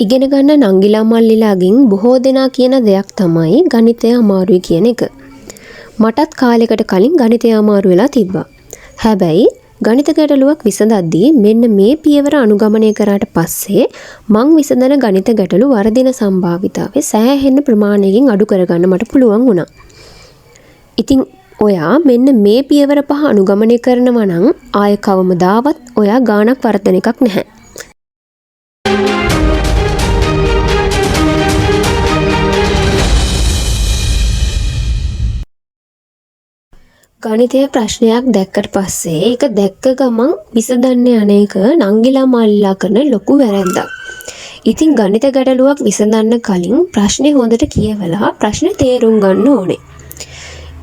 ඉගෙන ගන්න නංගිලා මල්ලිලාගෙන් බොහෝ දෙනා කියන දෙයක් තමයි ගණිතය අමාරුයි කියන එක. මටත් කාලෙකට කලින් ගණිතය අමාරු වෙලා තිබ්බා. හැබැයි ගණිත ගැටලුවක් විසඳද්දී මෙන්න මේ පියවර අනුගමනය කරාට පස්සේ මං විසඳන ගණිත ගැටලු වර්ධින සම්භාවිතාවේ සෑහෙන ප්‍රමාණයකින් අඩු කරගන්න මට පුළුවන් වුණා. ඉතින් ඔයා මෙන්න මේ පියවර 5 අනුගමනය කරනවා නම් ආය කවමදාවත් ඔයා ගාණක් වර්ධන එකක් නැහැ. ගණිතයේ ප්‍රශ්නයක් දැක්කට පස්සේ ඒක දැක්ක ගමන් විසඳන්න යන එක නංගිලා මල්ලිලා කරන ලොකු වැරැද්දක්. ඉතින් ගණිත ගැටලුවක් විසඳන්න කලින් ප්‍රශ්නේ හොඳට කියවලා ප්‍රශ්නේ තේරුම් ගන්න ඕනේ.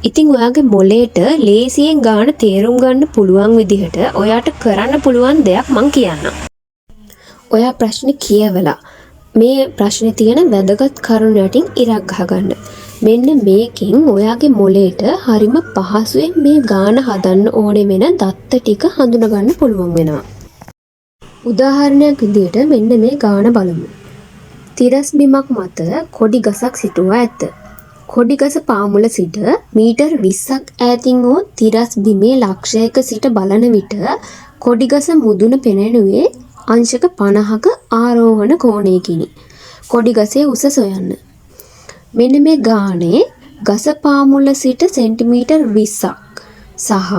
ඉතින් ඔයාගේ මොලේට ලේසියෙන් ගාන තේරුම් ගන්න පුළුවන් විදිහට ඔයාට කරන්න පුළුවන් දෙයක් මං කියන්නම්. ඔයා ප්‍රශ්නේ කියවලා මේ ප්‍රශ්නේ තියෙන වැදගත් කරුණු යටින් ඉරක් ගහගන්න. මෙන්න මේකෙන් ඔයාගේ මොලේට හරිම පහසුවෙන් මේ ගාන හදන්න ඕනේ වෙන දත්ත ටික හඳුනා ගන්න පුළුවන් වෙනවා. උදාහරණයක් විදිහට මෙන්න මේ ගාන බලමු. තිරස් බිමක් මත කොඩි ගසක් සිටුවා ඇත. කොඩි ගස පාමුල සිට මීටර් 20ක් ඈතින් වූ තිරස් බිමේ ලක්ෂයක සිට බලන විට කොඩි ගස මුදුන පෙනෙනුවේ අංශක 50ක ආරෝහණ කෝණයකිනි. කොඩි ගසේ උස සොයන්න. මෙන්න මේ ගානේ ගස පාමුල සිට සෙන්ටිමීටර් 20ක් සහ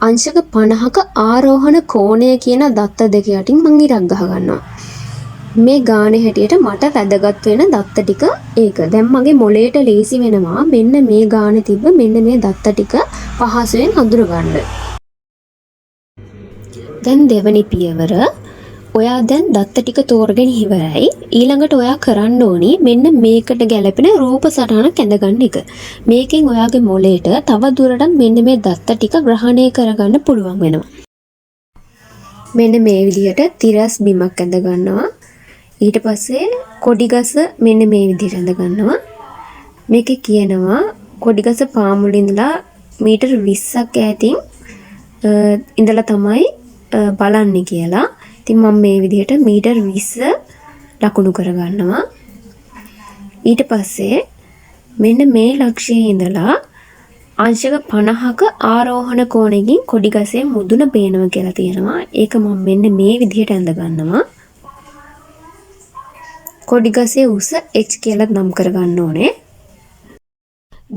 අංශක 50ක ආරෝහණ කෝණය කියන දත්ත දෙක යටින් මම ඉරක් ගහ ගන්නවා. මේ ගානේ හැටියට මට වැදගත් වෙන දත්ත ටික ඒක. දැන් මගේ මොලේට ලේසි වෙනවා මෙන්න මේ ගානේ තිබ්බ මෙන්න මේ දත්ත ටික පහසුවෙන් හඳුනා ගන්න. දැන් දෙවනි පියවර ඔයා දැන් දත්ත ටික තෝරගෙන ඉවරයි. ඊළඟට ඔයා කරන්න ඕනි මෙන්න මේකට ගැලපෙන රූප සටහනක් ඇඳගන්න එක. මේකෙන් ඔයාගේ මොලේට තව දුරටත් මෙන්න මේ දත්ත ටික ග්‍රහණය කරගන්න පුළුවන් වෙනවා. මෙන්න මේ විදිහට තිරස් බිමක් ඇඳ ගන්නවා. ඊට පස්සේ කොඩි ගස මෙන්න මේ විදිහට ඇඳ ගන්නවා. මේකේ කියනවා කොඩි ගස පාමුල ඉඳලා මීටර් 20ක් ඈතින් ඉඳලා තමයි බලන්නේ කියලා. ඉතින් මම මේ විදිහට මීටර් 20 ලකුණු කරගන්නවා. ඊට පස්සේ මෙන්න මේ ලක්ෂයේ ඉඳලා අංශක 50ක ආරෝහණ කෝණයකින් කොඩි ගසේ මුදුන පේනවා කියලා තියෙනවා. ඒක මම මෙන්න මේ විදිහට ඇඳ ගන්නවා. කොඩි ගසේ උස h කියලා නම් කරගන්න ඕනේ.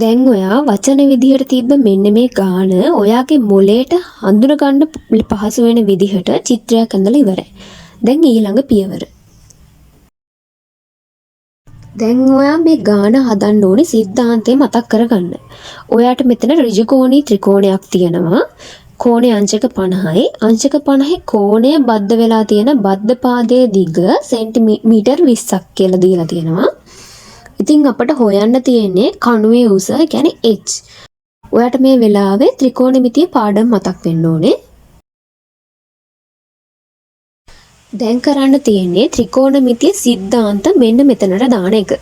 දැන් ඔයා වචන විදිහට තිබ්බ මෙන්න මේ ගාන ඔයාගේ මොලේට හඳුනා ගන්න පහසු වෙන විදිහට චිත්‍රයක් ඇඳලා ඉවරයි. දැන් ඊළඟ පියවර. දැන් ඔයා මේ ගාන හදන්න ඕනේ සිද්ධාන්තය මතක් කරගන්න. ඔයාට මෙතන ඍජුකෝණී ත්‍රිකෝණයක් තියෙනවා. කෝණය අංශක 50යි. අංශක 50 කෝණය බද්ධ වෙලා තියෙන බද්ධ පාදයේ දිග සෙන්ටිමීටර් 20ක් කියලා දීලා තියෙනවා. ඉතින් අපට හොයන්න තියෙන්නේ කණුවේ උස කියන්නේ h. ඔයාට මේ වෙලාවේ ත්‍රිකෝණමිතිය පාඩම මතක් වෙන්න ඕනේ. දැන් කරන්න තියෙන්නේ ත්‍රිකෝණමිතිය සිද්ධාන්ත මෙන්න මෙතනට දාන එක.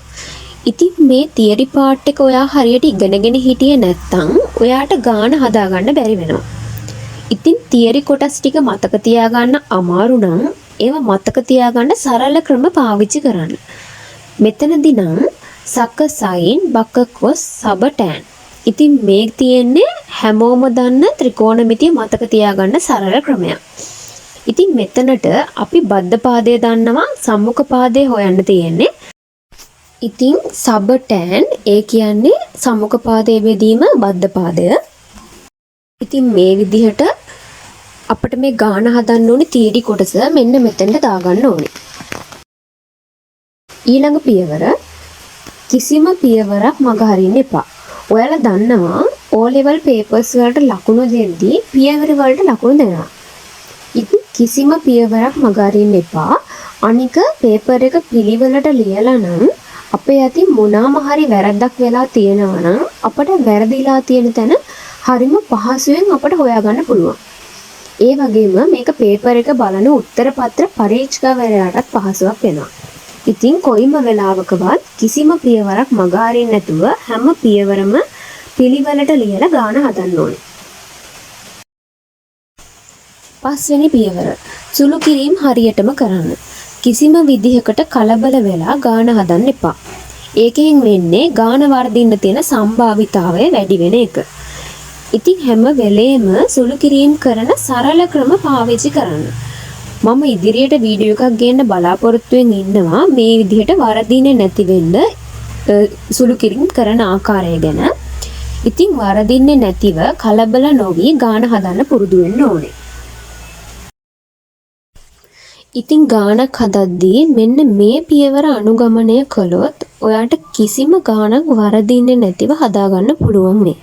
ඉතින් මේ තියරි පාර්ට් එක ඔයා හරියට ඉගෙනගෙන හිටියේ නැත්නම් ඔයාට ගාන හදාගන්න බැරි වෙනවා. ඉතින් තියරි කොටස් ටික මතක තියාගන්න අමාරු නම් ඒවා මතක තියාගන්න සරල ක්‍රම පාවිච්චි කරන්න. මෙතනදී නම් සක සයින් බක කොස් සබ ටෑන්. ඉතින් මේ තියෙන්නේ හැමෝම දන්න ත්‍රිකෝණමිතිය මතක තියාගන්න සරල ක්‍රමයක්. ඉතින් මෙතනට අපි බද්ධ පාදය දන්නවා සම්මුඛ පාදය හොයන්න තියෙන්නේ. ඉතින් සබ ටෑන් ඒ කියන්නේ සම්මුඛ පාදයේ බෙදීම බද්ධ පාදය. ඉතින් මේ විදිහට අපිට මේ ගාන හදන්න ඕනේ තියරි කොටස මෙන්න මෙතනට දාගන්න ඕනේ. ඊළඟ පියවර කිසිම පියවරක් මග හරින්න එපා. ඔයාලා දන්නවා O level papers වලට ලකුණු දෙද්දී පියවර වලට ලකුණු දෙනවා. ඉතින් කිසිම පියවරක් මග හරින්න එපා. අනික පේපර් එක පිළිවෙලට ලියලා නම් අපේ අතින් මොනවාම හරි වැරද්දක් වෙලා තියෙනවා නම් අපට වැරදිලා තියෙන තැන හරිම පහසුවෙන් අපට හොයාගන්න පුළුවන්. ඒ වගේම මේක පේපර් එක බලන උත්තර පත්‍ර පරීක්ෂකවරයාටත් පහසුවක් වෙනවා. ඉතින් කොයිම වෙලාවකවත් කිසිම පියවරක් මග හරින්න නැතුව හැම පියවරම පිළිවෙලට ලියලා ගාන හදන්න ඕනේ. පස්වෙනි පියවර සුළු කිරීම හරියටම කරන්න. කිසිම විදිහකට කලබල වෙලා ගාන හදන්න එපා. ඒකෙන් වෙන්නේ ගාන වර්ධින්න තියෙන සම්භාවිතාවය වැඩි වෙන එක. ඉතින් හැම වෙලේම සුළු කිරීම කරන සරල ක්‍රම පාවිච්චි කරන්න. මම ඉදිරියට වීඩියෝ එකක් ගේන්න බලාපොරොත්තුෙන් ඉන්නවා මේ විදිහට වරදින්නේ නැති වෙන්න සුළු කිරීම කරන ආකාරය ගැන. ඉතින් වරදින්නේ නැතිව කලබල නොවි ගාන හදන්න පුරුදු වෙන්න ඕනේ. ඉතින් ගානක් හදද්දී මෙන්න මේ පියවර අනුගමනය කළොත් ඔයාට කිසිම ගානක් වරදින්නේ නැතිව හදාගන්න පුළුවන් නේ.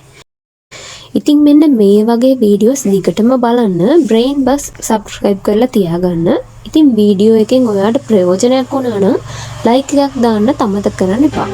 ඉතින් මෙන්න මේ වගේ වීඩියෝස් දිගටම බලන්න Brain Buzz subscribe කරලා තියාගන්න. ඉතින් වීඩියෝ එකෙන් ඔයාට ප්‍රයෝජනයක් වුණා නම් like එකක් දාන්න අමතක කරන්න එපා.